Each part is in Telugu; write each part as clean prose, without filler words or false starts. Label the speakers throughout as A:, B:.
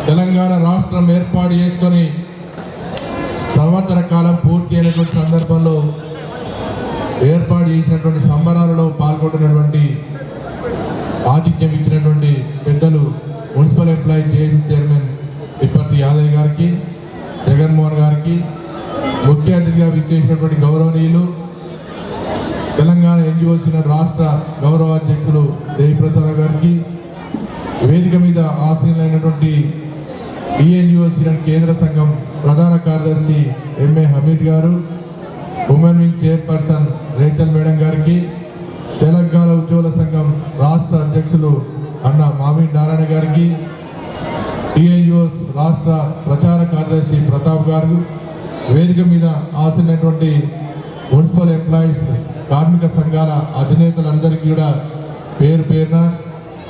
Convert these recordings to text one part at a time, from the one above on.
A: తెలంగాణ రాష్ట్రం ఏర్పాటు చేసుకొని సంవత్సర కాలం పూర్తి అయినటువంటి సందర్భంలో ఏర్పాటు చేసినటువంటి సంబరాలలో పాల్గొంటున్నటువంటి ఆతిథ్యం ఇచ్చినటువంటి పెద్దలు మున్సిపల్ ఎంప్లాయీ జేఏసీ చైర్మన్ ఇప్పటి యాదయ్య గారికి, జగన్మోహన్ గారికి, ముఖ్య అతిథిగా విచ్చేసినటువంటి గౌరవనీయులు తెలంగాణ ఎన్జిఓస్ రాష్ట్ర గౌరవ అధ్యక్షులు దేవిప్రసాద్ గారికి, వేదిక మీద ఆసీనులైనటువంటి ఈఎన్జిఓస్ కేంద్ర సంఘం ప్రధాన కార్యదర్శి ఎంఏ హమీద్ గారు, women wing chairperson Rachel madam గారికి, తెలంగాణ ఉద్యోగుల సంఘం రాష్ట్ర అధ్యక్షులు అన్న మామిడి నారాయణ గారికి, ఈఎన్జిఓస్ రాష్ట్ర ప్రచార కార్యదర్శి ప్రతాప్ గారు, వేదిక మీద ఆసీనులైనటువంటి మున్సిపల్ ఎంప్లాయీస్ కార్మిక సంఘాల అధినేతలందరికీ కూడా పేరు పేరున,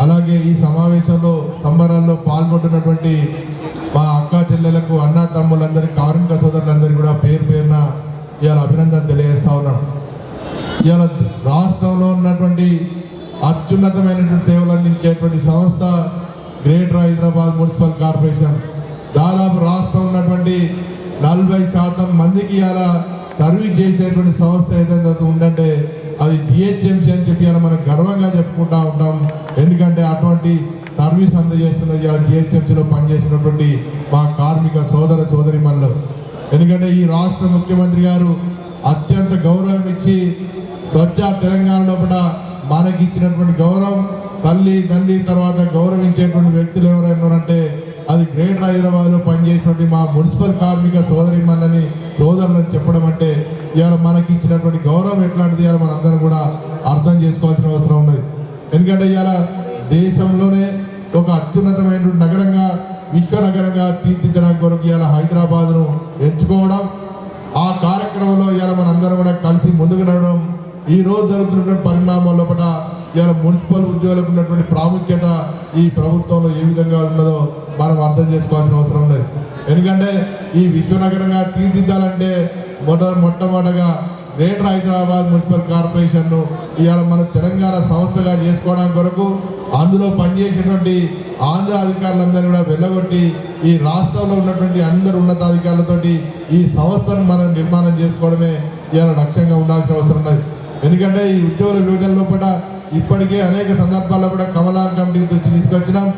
A: అలాగే ఈ సమావేశంలో సంబరాల్లో పాల్గొంటున్నటువంటి మా అక్క చెల్లెలకు, అన్న తమ్ములందరికీ, కార్మిక సోదరులందరికీ కూడా పేరు పేరున ఇవాళ అభినందన తెలియజేస్తా ఉన్నాం. ఇవాళ రాష్ట్రంలో ఉన్నటువంటి అత్యున్నతమైనటువంటి సేవలు అందించేటువంటి సంస్థ గ్రేటర్ హైదరాబాద్ మున్సిపల్ కార్పొరేషన్. దాదాపు రాష్ట్రంలో ఉన్నటువంటి 40% మందికి ఇవాళ సర్వీస్ చేసేటువంటి సంస్థ ఏదైతే ఉందంటే అది జిహెచ్ఎంసీ అని చెప్పి ఇవాళ మనం గర్వంగా చెప్పుకుంటూ ఉంటాం. ఎందుకంటే అటువంటి సర్వీస్ అందజేస్తున్నది ఇవాళ జిహెచ్ఎంసీలో పనిచేసినటువంటి మా కార్మిక సోదర సోదరిమణులు. ఎందుకంటే ఈ రాష్ట్ర ముఖ్యమంత్రి గారు అత్యంత గౌరవం ఇచ్చి స్వచ్ఛ తెలంగాణ లోపల మనకి ఇచ్చినటువంటి గౌరవం, తల్లి తండ్రి తర్వాత గౌరవించేటువంటి వ్యక్తులు ఎవరైనారంటే అది గ్రేటర్ హైదరాబాద్లో పనిచేసినటువంటి మా మున్సిపల్ కార్మిక సోదరిమణులని సోదరులని చెప్పడం అంటే ఇవాళ మనకి ఇచ్చినటువంటి గౌరవం ఎట్లాంటిది ఇవాళ మనందరం కూడా అర్థం చేసుకోవాల్సిన అవసరం ఉన్నది. ఎందుకంటే ఇవాళ దేశంలోనే ఒక అత్యున్నతమైనటువంటి నగరంగా, విశ్వనగరంగా తీర్చిదిద్దడానికి కొరకు ఇవాళ హైదరాబాద్ను ఎంచుకోవడం, ఆ కార్యక్రమంలో ఇవాళ మనందరం కూడా కలిసి ముందుకు నడవడం, ఈ రోజు జరుగుతున్నటువంటి పరిణామాల లోపల ఇవాళ మున్సిపల్ ఉద్యోగులకు ఉన్నటువంటి ప్రాముఖ్యత ఈ ప్రభుత్వంలో ఏ విధంగా ఉన్నదో మనం అర్థం చేసుకోవాల్సిన అవసరం లేదు. ఎందుకంటే ఈ విశ్వనగరంగా తీర్చిదిద్దాలంటే మొట్టమొదటగా గ్రేటర్ హైదరాబాద్ మున్సిపల్ కార్పొరేషన్ను ఇవాళ మన తెలంగాణ సంస్థగా చేసుకోవడానికి కొరకు అందులో పనిచేసేటువంటి ఆంధ్ర అధికారులందరినీ కూడా వెళ్ళగొట్టి ఈ రాష్ట్రంలో ఉన్నటువంటి అందరు ఉన్నతాధికారులతోటి ఈ సంస్థను మనం నిర్మాణం చేసుకోవడమే ఇవాళ లక్ష్యంగా ఉండాల్సిన అవసరం ఉన్నది. ఎందుకంటే ఈ ఉద్యోగుల విభజన లోపల ఇప్పటికే అనేక సందర్భాల్లో కూడా కమలాన్ కమిటీ దృష్టి తీసుకొచ్చినాం.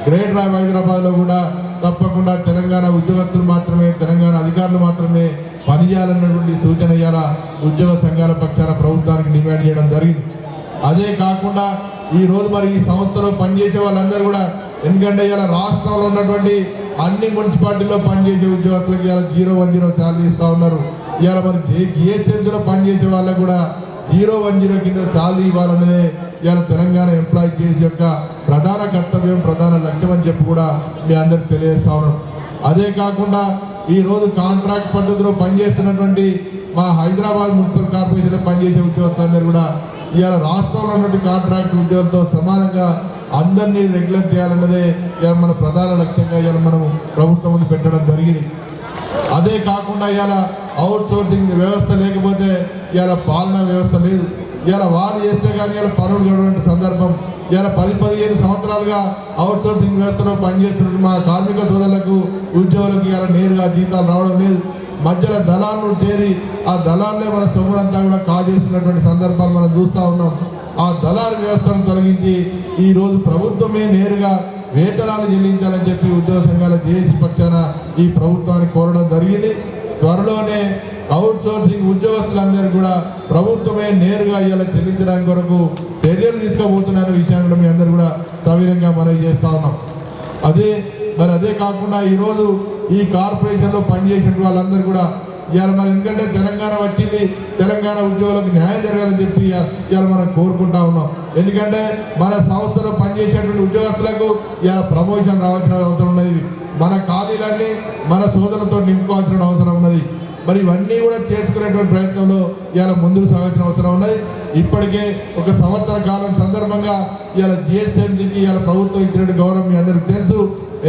A: గ్రేటర్ హైదరాబాద్లో కూడా తప్పకుండా తెలంగాణ ఉద్యోగస్తులు మాత్రమే, తెలంగాణ అధికారులు మాత్రమే పనిచేయాలన్నటువంటి సూచన ఇవాళ ఉద్యోగ సంఘాల పక్షాన ప్రభుత్వానికి డిమాండ్ చేయడం జరిగింది. అదే కాకుండా ఈరోజు మరి ఈ సంస్థలో పనిచేసే వాళ్ళందరూ కూడా, ఎందుకంటే ఇలా రాష్ట్రంలో ఉన్నటువంటి అన్ని మున్సిపాలిటీల్లో పనిచేసే ఉద్యోగస్తులకు ఇలా 010 శాలరీ ఇస్తూ ఉన్నారు. ఇవాళ మరి జిహెచ్ఎంసీలో పనిచేసే వాళ్ళకు కూడా 010 కింద శాలరీ ఇవ్వాలనేదే ఇవాళ తెలంగాణ ఎంప్లాయీ జేఏసీ యొక్క ప్రధాన కర్తవ్యం, ప్రధాన లక్ష్యం అని చెప్పి కూడా మీ అందరికి తెలియజేస్తా ఉన్నాం. అదే కాకుండా ఈరోజు కాంట్రాక్ట్ పద్ధతిలో పనిచేస్తున్నటువంటి మా హైదరాబాద్ మున్సిపల్ కార్పొరేషన్లో పనిచేసే ఉద్యోగస్తులందరూ కూడా ఇవాళ రాష్ట్రంలో ఉన్నటువంటి కాంట్రాక్ట్ ఉద్యోగులతో సమానంగా అందరినీ రెగ్యులర్ చేయాలన్నదే ఇవాళ మన ప్రధాన లక్ష్యంగా ఇవాళ మనం ప్రభుత్వం ముందు పెట్టడం జరిగింది. అదే కాకుండా ఇవాళ అవుట్ సోర్సింగ్ వ్యవస్థ లేకపోతే ఇవాళ పాలనా వ్యవస్థ లేదు. ఇవాళ వారు చేస్తే కానీ ఇవాళ పనులు గడవటువంటి సందర్భం. ఇవాళ 10-15 సంవత్సరాలుగా అవుట్ సోర్సింగ్ వ్యవస్థలో పనిచేస్తున్న మా కార్మిక సోదరులకు, ఉద్యోగులకు ఇవాళ నేరుగా జీతాలు రావడం లేదు. మధ్యలో దళాలను చేరి ఆ దళాలనే మన సొమ్మునంతా కూడా కాజేస్తున్నటువంటి సందర్భాలు మనం చూస్తూ ఉన్నాం. ఆ దళాల వ్యవస్థను తొలగించి ఈరోజు ప్రభుత్వమే నేరుగా వేతనాలు చెల్లించాలని చెప్పి ఉద్యోగ సంఘాల జేఏసీ పక్షాన ఈ ప్రభుత్వాన్ని కోరడం జరిగింది. త్వరలోనే అవుట్ సోర్సింగ్ ఉద్యోగస్తులందరూ కూడా ప్రభుత్వమే నేరుగా ఇలా చెల్లించడానికి కొరకు చర్యలు తీసుకోబోతున్న విషయాన్ని కూడా మీ అందరూ కూడా సవినంగా మనం చేస్తూ ఉన్నాం. అదే కాకుండా ఈరోజు ఈ కార్పొరేషన్లో పనిచేసిన వాళ్ళందరూ కూడా ఇవాళ మనం, ఎందుకంటే తెలంగాణ వచ్చింది, తెలంగాణ ఉద్యోగులకు న్యాయం జరగాలని చెప్పి ఇవాళ మనం కోరుకుంటా ఉన్నాం. ఎందుకంటే మన సంస్థలో పనిచేసేటువంటి ఉద్యోగస్తులకు ఇవాళ ప్రమోషన్ రావాల్సిన అవసరం ఉన్నది. మన ఖాళీలన్నీ మన సోదరులతో నింపుకోవాల్సిన అవసరం ఉన్నది. మరి ఇవన్నీ కూడా చేసుకునేటువంటి ప్రయత్నంలో ఇవాళ ముందుకు సాగాల్సిన అవసరం ఉన్నది. ఇప్పటికే ఒక సంవత్సర కాలం సందర్భంగా ఇవాళ జిహెచ్ఎంసీకి ఇవాళ ప్రభుత్వం ఇచ్చినట్టు గౌరవం మీ అందరికీ తెలుసు.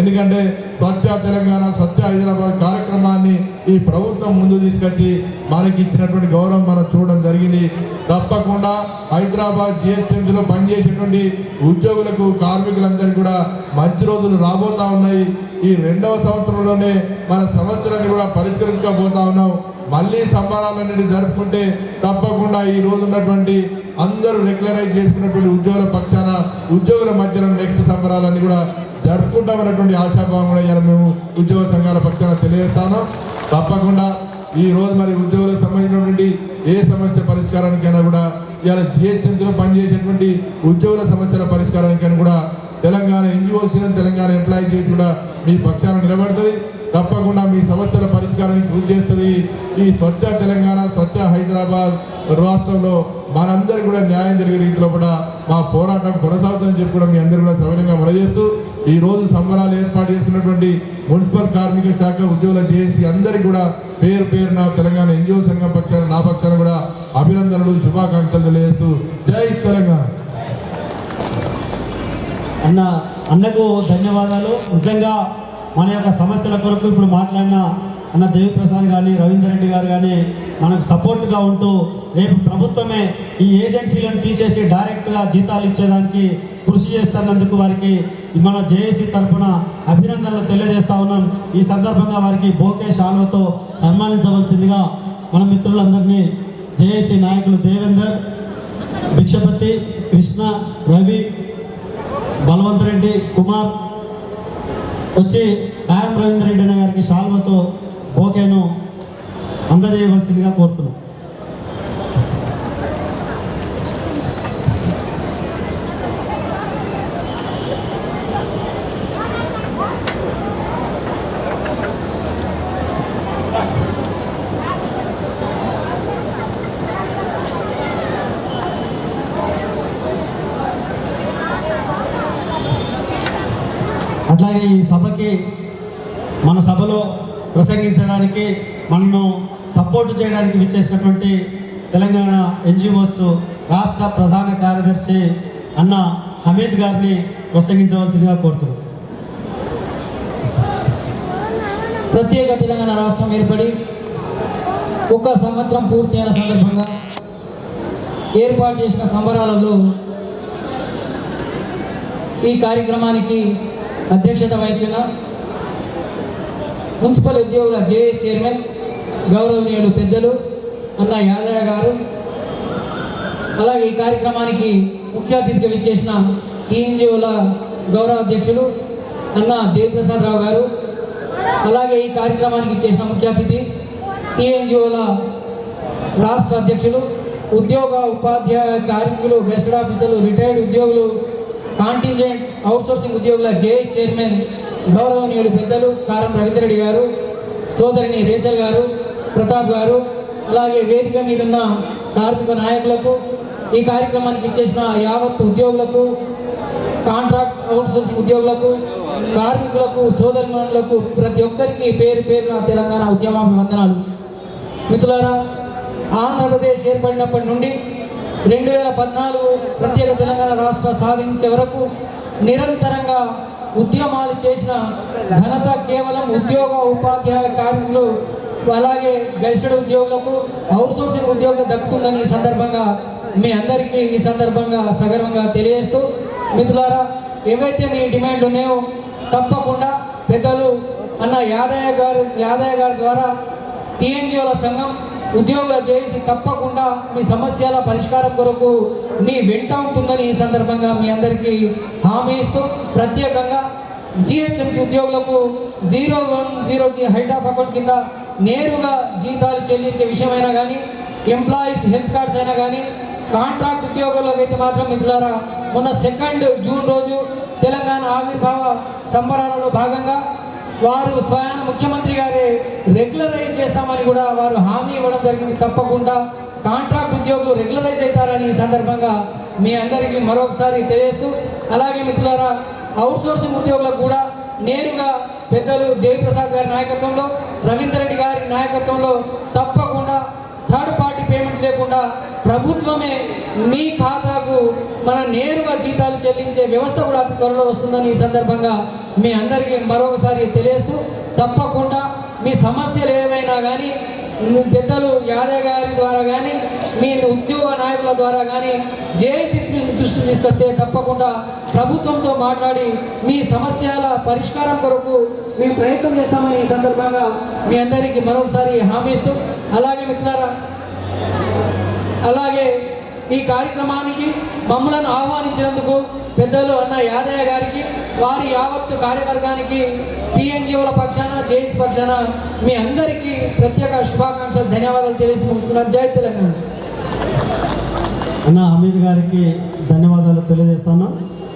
A: ఎందుకంటే స్వచ్ఛ తెలంగాణ, స్వచ్ఛ హైదరాబాద్ కార్యక్రమాన్ని ఈ ప్రభుత్వం ముందు తీసుకొచ్చి మనకి ఇచ్చినటువంటి గౌరవం మనం చూడడం జరిగింది. తప్పకుండా హైదరాబాద్ జిహెచ్ఎంసీలో పనిచేసేటువంటి ఉద్యోగులకు కార్మికులందరికీ కూడా మంచి రోజులు రాబోతా ఉన్నాయి. ఈ 2వ సంవత్సరంలోనే మన సమస్యలన్నీ కూడా పరిష్కరించకపోతా ఉన్నాం. మళ్ళీ సంబరాలన్నిటి జరుపుకుంటే తప్పకుండా ఈ రోజు ఉన్నటువంటి అందరూ రెగ్యులరైజ్ చేసుకున్నటువంటి ఉద్యోగుల పక్షాన ఉద్యోగుల మధ్యన నెక్స్ట్ సంబరాలన్నీ కూడా జరుపుకుంటామన్నటువంటి ఆశాభావం కూడా ఇలా మేము ఉద్యోగ సంఘాల పక్షాన తెలియజేస్తాను. తప్పకుండా ఈ రోజు మరి ఉద్యోగులకు సంబంధించినటువంటి ఏ సమస్య పరిష్కారానికైనా కూడా ఇవాళ జిహెచ్ఎంసీలో పనిచేసేటువంటి ఉద్యోగుల సమస్యల పరిష్కారానికైనా కూడా తెలంగాణ ఎన్జిఓసీ తెలంగాణ ఎంప్లాయీ చేసి కూడా మీ పక్షాన నిలబడుతుంది. తప్పకుండా మీ సమస్యల పరిష్కారానికి కృషి చేస్తుంది. ఈ స్వచ్ఛ తెలంగాణ స్వచ్ఛ హైదరాబాద్ రాష్ట్రంలో మనందరికీ కూడా న్యాయం జరిగే రీతిలో కూడా మా పోరాటం కొనసాగుతుందని చెప్పి కూడా మీ అందరూ కూడా సవినంగా మనజేస్తూ ఈ రోజు సంబరాలు ఏర్పాటు చేస్తున్నటువంటి మున్సిపల్ కార్మిక శాఖ ఉద్యోగుల జేఏసీ అందరికీ కూడా పేరు పేరున తెలంగాణ ఎన్జిఓ సంఘం పక్షాన నా పక్షాన కూడా అభినందనలు శుభాకాంక్షలు తెలియజేస్తూ జై తెలంగాణ.
B: అన్నకు ధన్యవాదాలు. నిజంగా మన యొక్క సమస్యల కొరకు ఇప్పుడు మాట్లాడిన అన్న దేవిప్రసాద్ కానీ రవీందర్ రెడ్డి గారు కానీ మనకు సపోర్ట్గా ఉంటూ రేపు ప్రభుత్వమే ఈ ఏజెన్సీలను తీసేసి డైరెక్ట్గా జీతాలు ఇచ్చేదానికి కృషి చేస్తున్నందుకు వారికి మన జేఏసీ తరఫున అభినందనలు తెలియజేస్తా ఉన్నాం. ఈ సందర్భంగా వారికి బోకే శాల్వతో సన్మానించవలసిందిగా మన మిత్రులందరినీ జేఏసీ నాయకులు దేవేందర్, భిక్షపతి, కృష్ణ, రవి, బలవంత్ రెడ్డి, కుమార్ వచ్చి కాయం రవీంద్ర రెడ్డి అన్న గారికి శాల్వతో బోకేను అందజేయవలసిందిగా కోరుతున్నాం. అట్లాగే ఈ సభకి మన సభలో ప్రసంగించడానికి మనను సపోర్ట్ చేయడానికి విచ్చేసినటువంటి తెలంగాణ ఎన్జిఓస్ రాష్ట్ర ప్రధాన కార్యదర్శి అన్న హమీద్ గారిని ప్రసంగించవలసిందిగా కోరుతున్నాం.
C: ప్రత్యేక తెలంగాణ రాష్ట్రం ఏర్పడి 1 సంవత్సరం పూర్తి అయిన సందర్భంగా ఏర్పాటు చేసిన సంబరాలలో ఈ కార్యక్రమానికి అధ్యక్షత వహించిన మున్సిపల్ ఉద్యోగుల జేఏసీ చైర్మన్ గౌరవనీయులు పెద్దలు అన్న యాదయ్య గారు, అలాగే ఈ కార్యక్రమానికి ముఖ్య అతిథిగా విచ్చేసిన టీఎన్జిఓల గౌరవ అధ్యక్షులు అన్న దేవిప్రసాద్ రావు గారు, అలాగే ఈ కార్యక్రమానికి ఇచ్చేసిన ముఖ్య అతిథి టీఎన్జిఓల రాష్ట్ర అధ్యక్షులు, ఉద్యోగ ఉపాధ్యాయ కార్మికులు, గెస్టెడ్ ఆఫీసర్లు, రిటైర్డ్ ఉద్యోగులు, కాంటింజెంట్ అవుట్సోర్సింగ్ ఉద్యోగుల జేఏసీ చైర్మన్ గౌరవనీయులు పెద్దలు కారం రవీంద్ర రెడ్డి గారు, సోదరిని రేచల్ గారు, ప్రతాప్ గారు, అలాగే వేదిక మీద ఉన్న కార్మిక నాయకులకు, ఈ కార్యక్రమానికి ఇచ్చేసిన యావత్ ఉద్యోగులకు, కాంట్రాక్ట్ అవుట్సోర్సింగ్ ఉద్యోగులకు, కార్మికులకు, సోదరిమణులకు ప్రతి ఒక్కరికి పేరు పేరున తెలంగాణ ఉద్యమాభివందనాలు. మిత్రులారా, ఆంధ్రప్రదేశ్ ఏర్పడినప్పటి నుండి 2014 ప్రత్యేక తెలంగాణ రాష్ట్ర సాధించే వరకు నిరంతరంగా ఉద్యమాలు చేసిన ఘనత కేవలం ఉద్యోగ ఉపాధ్యాయ కార్మికులు, అలాగే గెస్టెడ్ ఉద్యోగులకు, అవుట్సోర్సింగ్ ఉద్యోగులకు దక్కుతుందని ఈ సందర్భంగా మీ అందరికీ ఈ సందర్భంగా సగర్వంగా తెలియజేస్తూ, మిత్రులారా, ఏవైతే మీ డిమాండ్లు ఉన్నాయో తప్పకుండా పెద్దలు అన్న యాదయ్య గారి ద్వారా టీఎన్జిఓల సంఘం ఉద్యోగుల చేసి తప్పకుండా మీ సమస్యల పరిష్కారం కొరకు మీ వెంట ఉంటుందని ఈ సందర్భంగా మీ అందరికీ హామీ ఇస్తూ, ప్రత్యేకంగా జిహెచ్ఎంసీ ఉద్యోగులకు 010కి హెడ్ ఆఫ్ అకౌంట్ కింద నేరుగా జీతాలు చెల్లించే విషయమైనా కానీ, ఎంప్లాయీస్ హెల్త్ కార్డ్స్ అయినా కానీ, కాంట్రాక్ట్ ఉద్యోగులకు అయితే మాత్రం మిత్రులారా మొన్న 2 జూన్ రోజు తెలంగాణ ఆవిర్భావ సంబరాలలో భాగంగా వారు స్వయాన ముఖ్యమంత్రి గారే రెగ్యులరైజ్ చేస్తామని కూడా వారు హామీ ఇవ్వడం జరిగింది. తప్పకుండా కాంట్రాక్ట్ ఉద్యోగులు రెగ్యులరైజ్ అవుతారని ఈ సందర్భంగా మీ అందరికీ మరొకసారి తెలియజేస్తూ, అలాగే మిత్రులారా, అవుట్సోర్సింగ్ ఉద్యోగులకు కూడా నేరుగా పెద్దలు దేవిప్రసాద్ గారి నాయకత్వంలో, రవీందర్ రెడ్డి గారి నాయకత్వంలో తప్పకుండా థర్డ్ పార్టీ పేమెంట్ లేకుండా ప్రభుత్వమే మీ ఖాతాకు మన నేరుగా జీతాలు చెల్లించే వ్యవస్థ కూడా అతి త్వరలో వస్తుందని ఈ సందర్భంగా మీ అందరికీ మరొకసారి తెలియజేస్తూ, తప్పకుండా మీ సమస్యలు ఏవైనా కానీ పెద్దలు యాదవ్ గారి ద్వారా కానీ మీ ఉద్యోగ నాయకుల ద్వారా కానీ జేఏసీ దృష్టి తీసుకొస్తే తప్పకుండా ప్రభుత్వంతో మాట్లాడి మీ సమస్యల పరిష్కారం కొరకు మేము ప్రయత్నం చేస్తామని ఈ సందర్భంగా మీ అందరికీ మరొకసారి హామీ ఇస్తూ, అలాగే మిత్రులారా, అలాగే ఈ కార్యక్రమానికి మమ్మలను ఆహ్వానించినందుకు పెద్దలు అన్న యాదయ్య గారికి, వారి యావత్తు కార్యవర్గానికి, టీఎన్జిఓల పక్షాన, జేఏసీ పక్షాన మీ అందరికీ ప్రత్యేక శుభాకాంక్షలు, ధన్యవాదాలు తెలిసి ముగిస్తున్నాను. జై తెలంగాణ.
B: అన్న హమీద్ గారికి ధన్యవాదాలు తెలియజేస్తాను.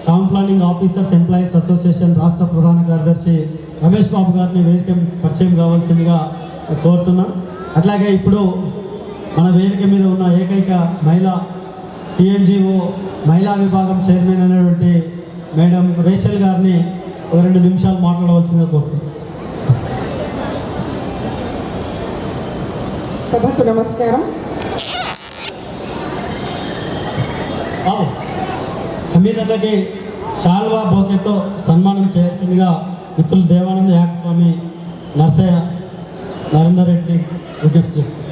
B: Town planning officers employees association రాష్ట్ర ప్రధాన కార్యదర్శి రమేష్ బాబు గారిని వేదిక పరిచయం కావాల్సిందిగా కోరుతున్నాం. అట్లాగే ఇప్పుడు మన వేదిక మీద ఉన్న ఏకైక మహిళా టీఎన్జిఓ మహిళా విభాగం చైర్మన్ అయినటువంటి మేడం రేచల్ గారిని ఒక 2 నిమిషాలు మాట్లాడవలసిందిగా కోరుతున్నాం.
D: సభకు నమస్కారం.
B: హమీద్ అన్నకి షాల్వా బోకేతో సన్మానం చేయాల్సిందిగా మిత్రులు దేవానంద యాక్ స్వామి నర్సయ్య నరేందర్ రెడ్డి విజ్ఞప్తి చేస్తున్నారు.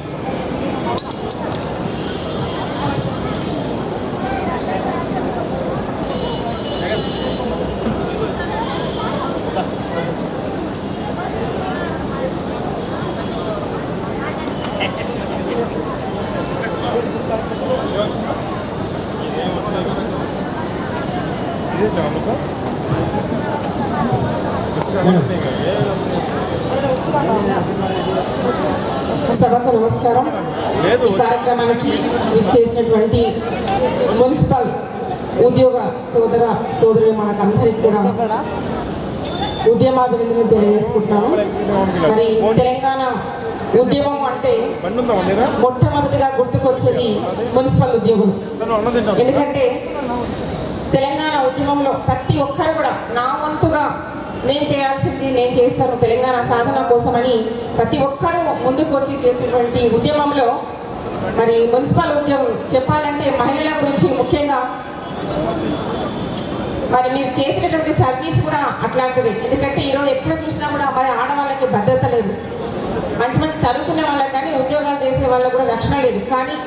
D: సభకు నమస్కారం. ఈ కార్యక్రమానికి విచ్చేసినటువంటి మున్సిపల్ ఉద్యోగ సోదర సోదరులు మనకందరికి కూడా ఉద్యమాభినందనలు తెలియజేసుకుంటున్నాను. మరి తెలంగాణ ఉద్యమం అంటే మొట్టమొదటిగా గుర్తుకొచ్చేది మున్సిపల్ ఉద్యోగులు. ఎందుకంటే తెలంగాణ ఉద్యమంలో ప్రతి ఒక్కరు కూడా నా వంతుగా నేను చేయాల్సింది నేను చేస్తాను తెలంగాణ సాధన కోసమని ప్రతి ఒక్కరూ ముందుకు వచ్చి చేసినటువంటి ఉద్యమంలో మరి మున్సిపల్ ఉద్యోగం చెప్పాలంటే మహిళల గురించి ముఖ్యంగా మరి మీరు చేసినటువంటి సర్వీస్ కూడా అట్లాంటిది. ఎందుకంటే ఈరోజు ఎక్కడ చూసినా కూడా మరి ఆడవాళ్ళకి భద్రత లేదు. మంచి మంచి చదువుకునే వాళ్ళకి కానీ ఉద్యోగాలు చేసే వాళ్ళకి కూడా రక్షణ లేదు. కానీ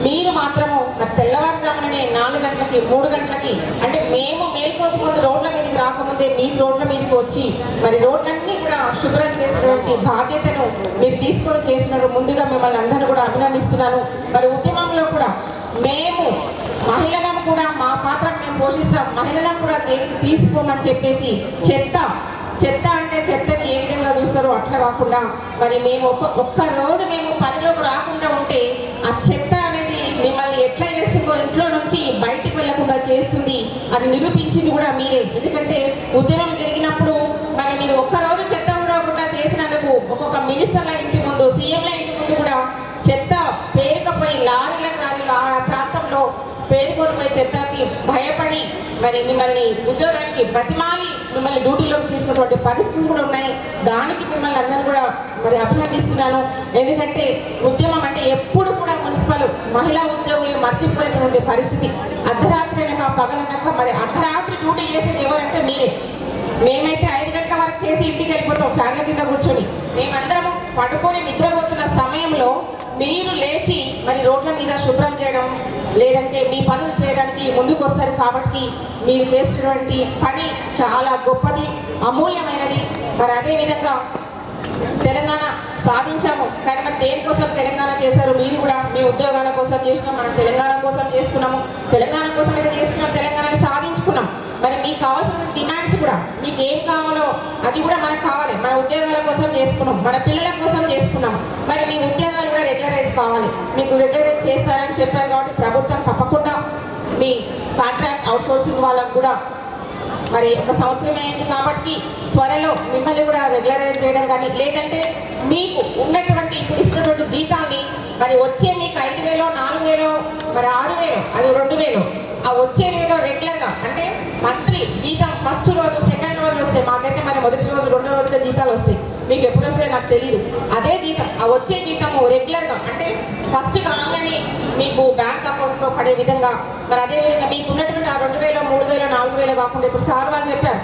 D: మీరు మాత్రము మరి తెల్లవారుజామునే 4 గంటలకి 3 గంటలకి అంటే మేము మేల్కోకముందు రోడ్ల మీదకి రాకముందే మీరు రోడ్ల మీదకి వచ్చి మరి రోడ్లన్నీ కూడా శుభ్రం చేసినటువంటి బాధ్యతను మీరు తీసుకొని చేస్తున్నారు. ముందుగా మిమ్మల్ని అందరూ కూడా అభినందిస్తున్నాను. మరి ఉద్యమంలో కూడా మేము మహిళలను కూడా మా పాత్రను మేము పోషిస్తాం, మహిళలను కూడా దేనికి తీసుకోమని చెప్పేసి చెత్త అంటే చెత్తని ఏ విధంగా చూస్తారో అట్లా కాకుండా మరి మేము ఒక్క రోజు మేము పనిలోకి రాకుండా ఉంటే ఆ చెత్త అనేది మిమ్మల్ని ఎట్లా చేస్తుందో ఇంట్లో నుంచి బయటికి వెళ్లకుండా చేస్తుంది అని నిరూపించింది కూడా మీరే. ఎందుకంటే ఉద్యమం జరిగినప్పుడు మరి మీరు ఒక్కరోజు చెత్త ఉండకుండా చేసినందుకు ఒక్కొక్క మినిస్టర్ల ఇంటి ముందు, సీఎంల ఇంటి ముందు కూడా చెత్త పేరుకపోయి లారీలు ఆ ప్రాంతంలో పేరుకొని పోయి చెత్తకి భయపడి మరి మిమ్మల్ని ఉద్యోగానికి బతిమాలి మిమ్మల్ని డ్యూటీలోకి తీసుకున్నటువంటి పరిస్థితులు కూడా ఉన్నాయి. దానికి మిమ్మల్ని అందరూ కూడా మరి అభినందిస్తున్నాను. ఎందుకంటే ఉద్యమం అంటే ఎప్పుడు కూడా మున్సిపల్ మహిళా ఉద్యోగులు మర్చిపోయినటువంటి పరిస్థితి. అర్ధరాత్రి అనక పగలనక మరి అర్ధరాత్రి డ్యూటీ చేసేది ఎవరంటే మీరే. మేమైతే 5 గంటల వరకు చేసి ఇంటికి వెళ్ళిపోతాం ఫ్యాన్ల కింద కూర్చొని. మేమందరము పడుకొని నిద్రపోతున్న సమయంలో మీరు లేచి మరి రోడ్ల మీద శుభ్రం చేయడం లేదంటే మీ పనులు చేయడానికి ముందుకు వస్తారు. కాబట్టి మీరు చేసినటువంటి పని చాలా గొప్పది, అమూల్యమైనది. మరి అదేవిధంగా తెలంగాణ సాధించాము కానీ మరి దేనికోసం తెలంగాణ చేశారు? మీరు కూడా మీ ఉద్యోగాల కోసం చేసినాం, మనం తెలంగాణ కోసం చేసుకున్నాము. తెలంగాణ కోసం అయితే చేసుకున్నాం, తెలంగాణని సాధించుకున్నాం. మరి మీకు కావాల్సిన డిమాండ్స్ కూడా మీకు ఏం కావాలో అది కూడా మనకు కావాలి. మన ఉద్యోగాల కోసం చేసుకున్నాం, మన పిల్లల కోసం చేసుకున్నాం. మరి మీ ఉద్యోగాలు కూడా రెగ్యులరైజ్ కావాలి. మీకు రెగ్యులరైజ్ చేస్తారని చెప్పారు కాబట్టి ప్రభుత్వం తప్పకుండా మీ కాంట్రాక్ట్ అవుట్సోర్సింగ్ వాళ్ళకు కూడా మరి 1 సంవత్సరం అయింది కాబట్టి త్వరలో మిమ్మల్ని కూడా రెగ్యులరైజ్ చేయడం కానీ లేదంటే మీకు ఉన్నటువంటి ఇప్పుడు ఇస్తున్నటువంటి జీతాన్ని మరి వచ్చే మీకు 5,000 4,000 మరి 6,000 అది 2,000 ఆ వచ్చేదేదో రెగ్యులర్గా అంటే మంత్లీ జీతం ఫస్ట్ రోజు సెకండ్ రోజు వస్తాయి. మాకైతే మరి మొదటి రోజు 2వ రోజుగా జీతాలు వస్తాయి. మీకు ఎప్పుడు వస్తాయో నాకు తెలియదు. అదే జీతం ఆ వచ్చే జీతము రెగ్యులర్గా అంటే ఫస్ట్ కాగానే మీకు బ్యాంక్ అకౌంట్లో పడే విధంగా మరి అదేవిధంగా మీకు ఉన్నటువంటి ఆ 2,000 3,000 4,000 కాకుండా ఇప్పుడు సార్ వాళ్ళు చెప్పారు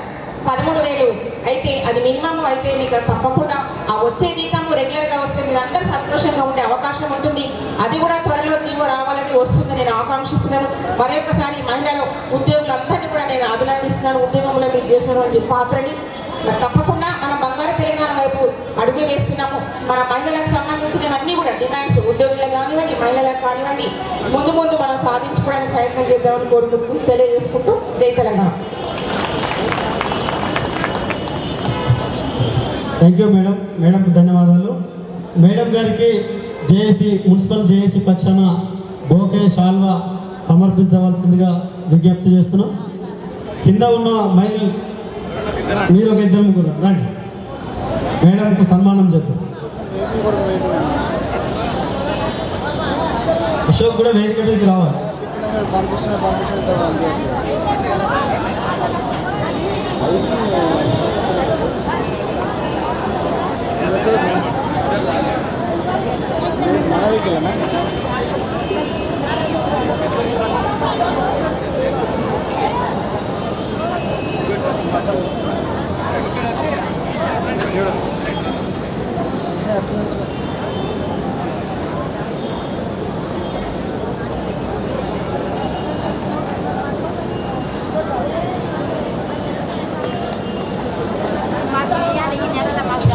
D: 13,000 అయితే అది మినిమం అయితే మీకు తప్పకుండా ఆ వచ్చే జీతము రెగ్యులర్గా వస్తే మీరు అందరూ సంతోషం సంతోషంగా ఉండే అవకాశం ఉంటుంది. అది కూడా త్వరలో జీవో రావాలని వస్తుంది నేను ఆకాంక్షిస్తున్నాను. మరొకసారి మహిళలు ఉద్యోగులందరినీ కూడా నేను అభినందిస్తున్నాను. ఉద్యమంలో మీరు చేసినటువంటి పాత్రని మరి తప్పకుండా మనం బంగారు తెలంగాణ వైపు అడుగులు వేస్తున్నాము. మన మహిళలకు సంబంధించినవన్నీ కూడా డిమాండ్స్ ఉద్యోగులకు కానివ్వండి, మహిళలకు కానివ్వండి, ముందు ముందు మనం సాధించుకోవడానికి ప్రయత్నం చేద్దామని కోరుకుంటూ తెలియజేసుకుంటూ జై తెలంగాణ.
B: Thank you madam. మేడంకి ధన్యవాదాలు. మేడం గారికి జేఏసీ మున్సిపల్ జేఏసీ పక్షాన బోకే షాల్వా సమర్పించవలసిందిగా విజ్ఞప్తి చేస్తున్నాం. కింద ఉన్న మహిళలు మీరు ఒక ఇద్దరు ముగ్గురు రండి, మేడంకు సన్మానం చేద్దాం. అశోక్ కూడా వేదిక మీదకి రావాలి.
E: Beautiful.